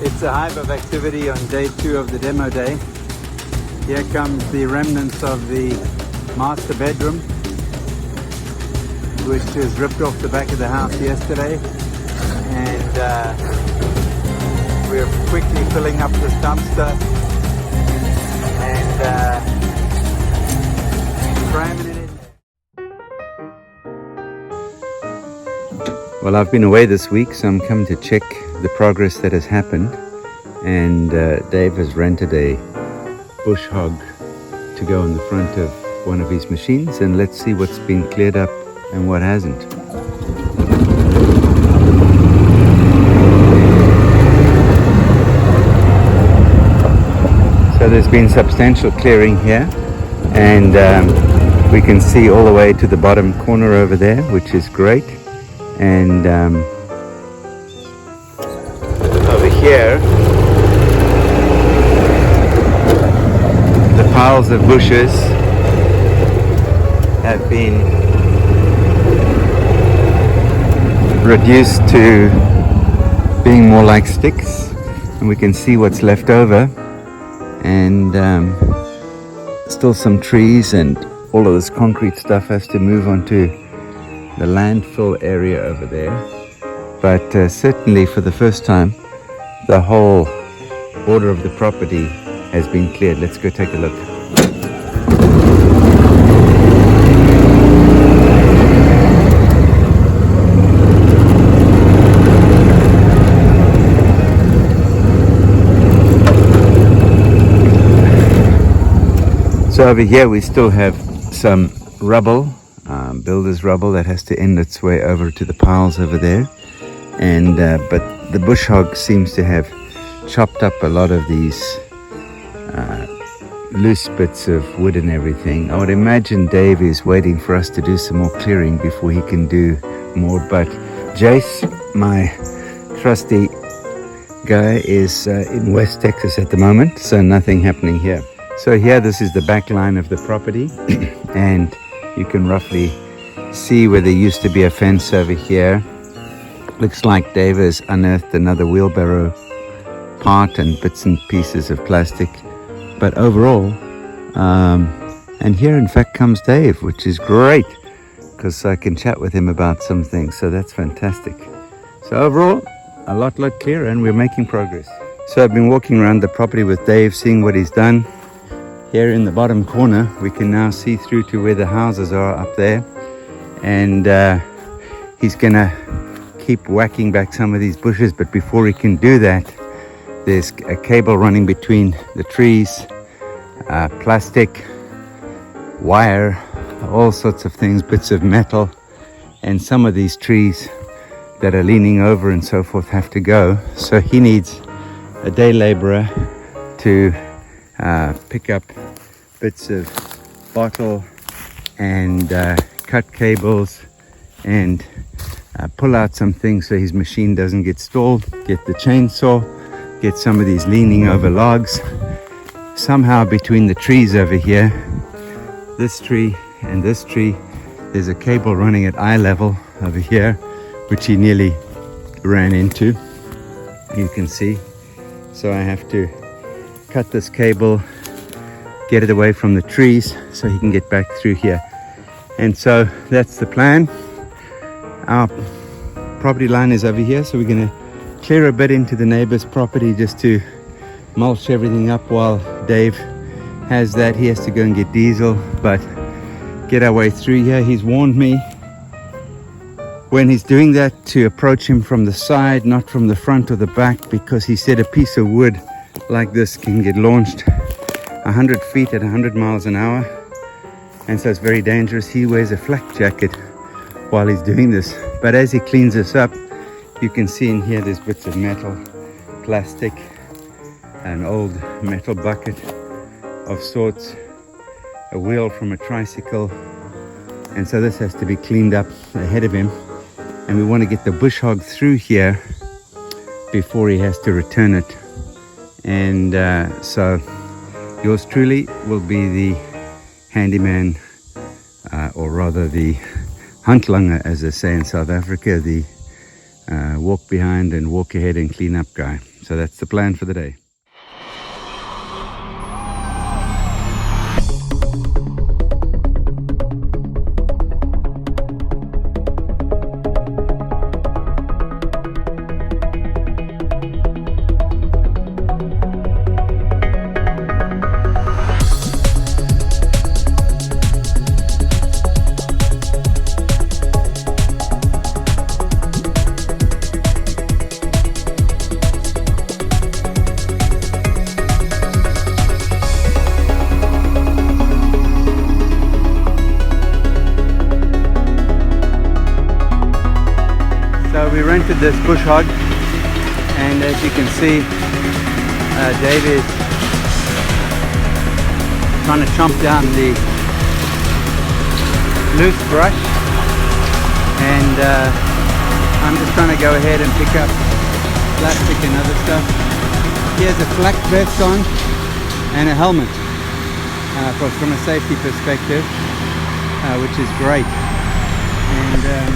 It's a hive of activity on day 2 of the demo day. Here comes the remnants of the master bedroom, which was ripped off the back of the house yesterday. And we're quickly filling up this dumpster and cramming it in. Well, I've been away this week, so I'm coming to check the progress that has happened. And Dave has rented a bush hog to go in the front of one of his machines, and let's see what's been cleared up and what hasn't. So there's been substantial clearing here, and we can see all the way to the bottom corner over there, which is great. And over here, the piles of bushes have been reduced to being more like sticks, and we can see what's left over, and still some trees, and all of this concrete stuff has to move onto the landfill area over there. But certainly for the first time, the whole border of the property has been cleared. Let's go take a look. So over here we still have some rubble, builder's rubble that has to end its way over to the piles over there. And but the bush hog seems to have chopped up a lot of these loose bits of wood and everything. I would imagine Dave is waiting for us to do some more clearing before he can do more. But Jace, my trusty guy, is in West Texas at the moment, so nothing happening here. So here, this is the back line of the property, and you can roughly see where there used to be a fence over here. Looks like Dave has unearthed another wheelbarrow part and bits and pieces of plastic. But overall, and here in fact comes Dave, which is great because I can chat with him about some things. So that's fantastic. So overall, a lot clearer, and we're making progress. So I've been walking around the property with Dave, seeing what he's done. Here in the bottom corner, we can now see through to where the houses are up there. And he's gonna keep whacking back some of these bushes, but before he can do that, there's a cable running between the trees, plastic, wire, all sorts of things, bits of metal, and some of these trees that are leaning over and so forth have to go. So he needs a day laborer to pick up bits of bottle and cut cables and pull out some things so his machine doesn't get stalled, get the chainsaw, get some of these leaning over logs. Somehow between the trees over here, this tree and this tree, there's a cable running at eye level over here, which he nearly ran into, you can see. So I have to cut this cable, get it away from the trees so he can get back through here. And so that's the plan. Our property line is over here, so we're going to clear a bit into the neighbor's property just to mulch everything up while Dave has that. He has to go and get diesel, but get our way through here. He's warned me when he's doing that to approach him from the side, not from the front or the back, because he said a piece of wood like this can get launched 100 feet at 100 miles an hour, and so it's very dangerous. He wears a flak jacket while he's doing this, but as he cleans this up, you can see in here there's bits of metal, plastic, an old metal bucket of sorts, a wheel from a tricycle, and so this has to be cleaned up ahead of him. And we want to get the bush hog through here before he has to return it. And so yours truly will be the handyman, or rather the handlanger, as they say in South Africa, the walk behind and walk ahead and clean up guy. So that's the plan for the day. We rented this bush hog, and as you can see, Dave is trying to chomp down the loose brush, and I'm just trying to go ahead and pick up plastic and other stuff. He has a flak vest on and a helmet from a safety perspective, which is great. And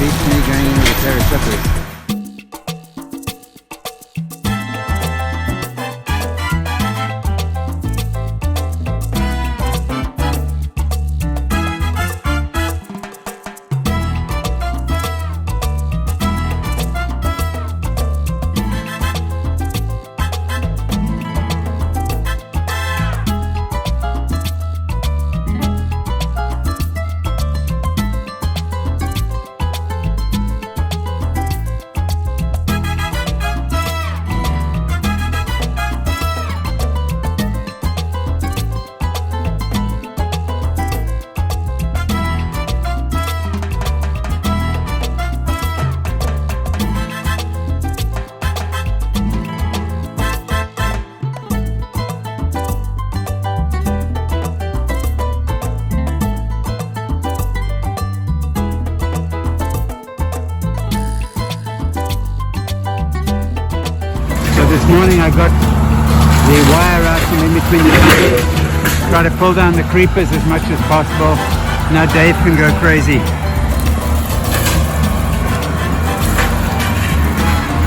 beats me going in with a pair of slippers. This morning I got the wire out from in between the trees, try to pull down the creepers as much as possible. Now Dave can go crazy.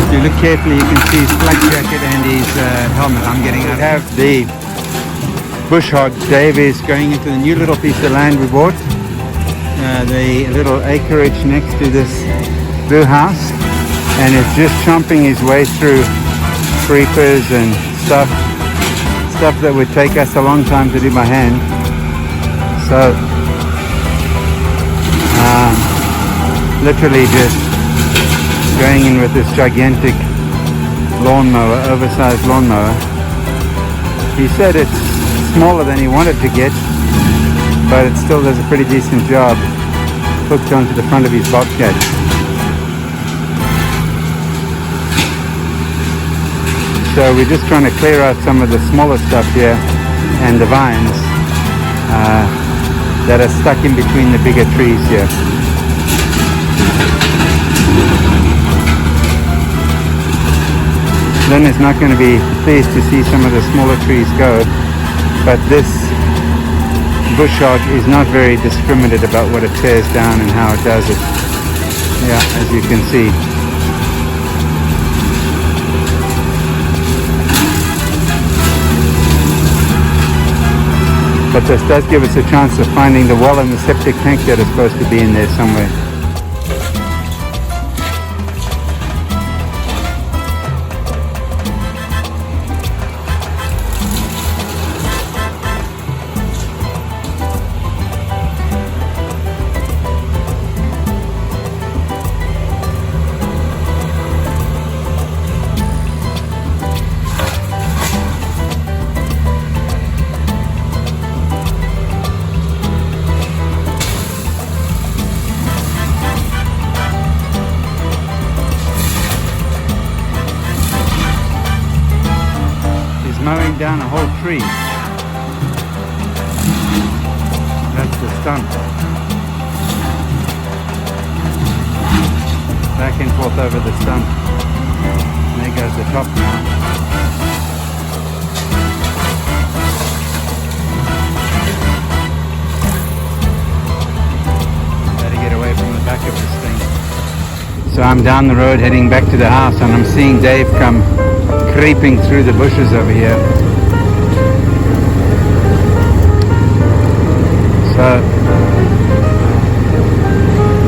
If you look carefully you can see his flak jacket and his helmet. I'm getting out. We have the bush hog. Dave is going into the new little piece of land we bought, the little acreage next to this blue house, and is just chomping his way through creepers and stuff that would take us a long time to do by hand. So literally just going in with this gigantic lawnmower, oversized lawnmower. He said it's smaller than he wanted to get, but it still does a pretty decent job hooked onto the front of his bobcat. So we're just trying to clear out some of the smaller stuff here and the vines that are stuck in between the bigger trees here. Lynn is not going to be pleased to see some of the smaller trees go, but this bush hog is not very discriminate about what it tears down and how it does it. Yeah, as you can see. But this does give us a chance of finding the well and the septic tank that is supposed to be in there somewhere. Mowing down a whole tree. That's the stump. back and forth over the stump. And there goes the top now. Better get away from the back of this thing. So I'm down the road heading back to the house, and I'm seeing Dave come creeping through the bushes over here. So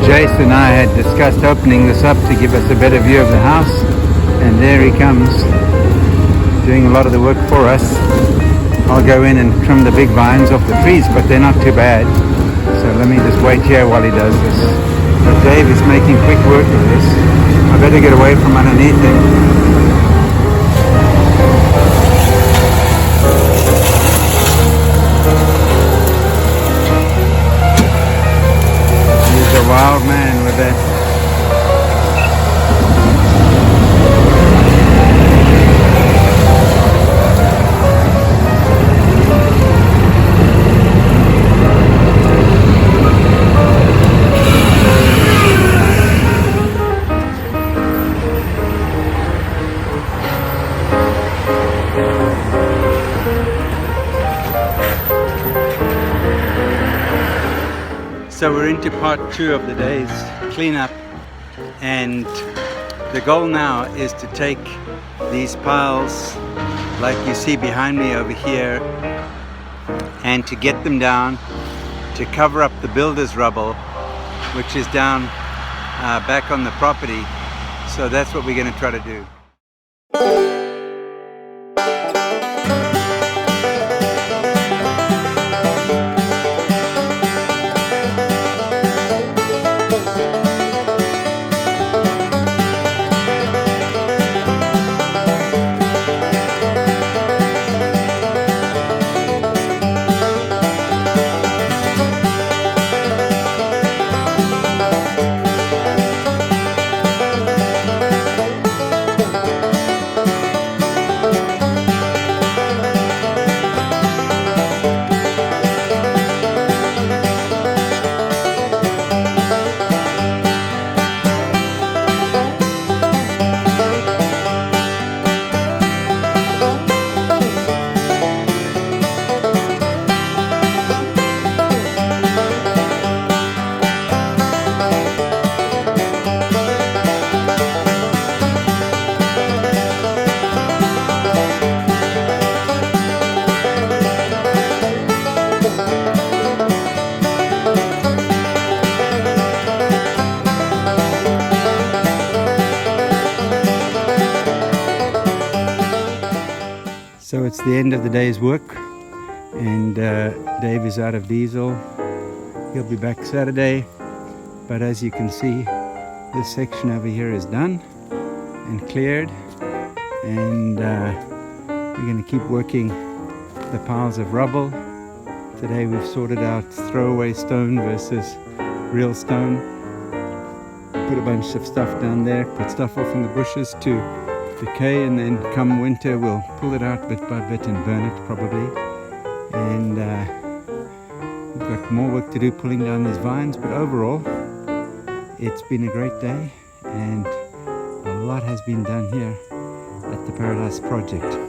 Jace and I had discussed opening this up to give us a better view of the house, and there he comes doing a lot of the work for us. I'll go in and trim the big vines off the trees, but they're not too bad. So let me just wait here while he does this. But Dave is making quick work of this. I better get away from underneath him. Wild man with that. So we're into part 2 of the day's cleanup, and the goal now is to take these piles like you see behind me over here and to get them down to cover up the builder's rubble, which is down back on the property. So that's what we're going to try to do. So it's the end of the day's work, and Dave is out of diesel. He'll be back Saturday, but as you can see, this section over here is done and cleared, and we're going to keep working the piles of rubble. Today we've sorted out throwaway stone versus real stone. Put a bunch of stuff down there, put stuff off in the bushes to decay, and then come winter we'll pull it out bit by bit and burn it probably. And we've got more work to do pulling down these vines, but overall it's been a great day and a lot has been done here at the Paradise project.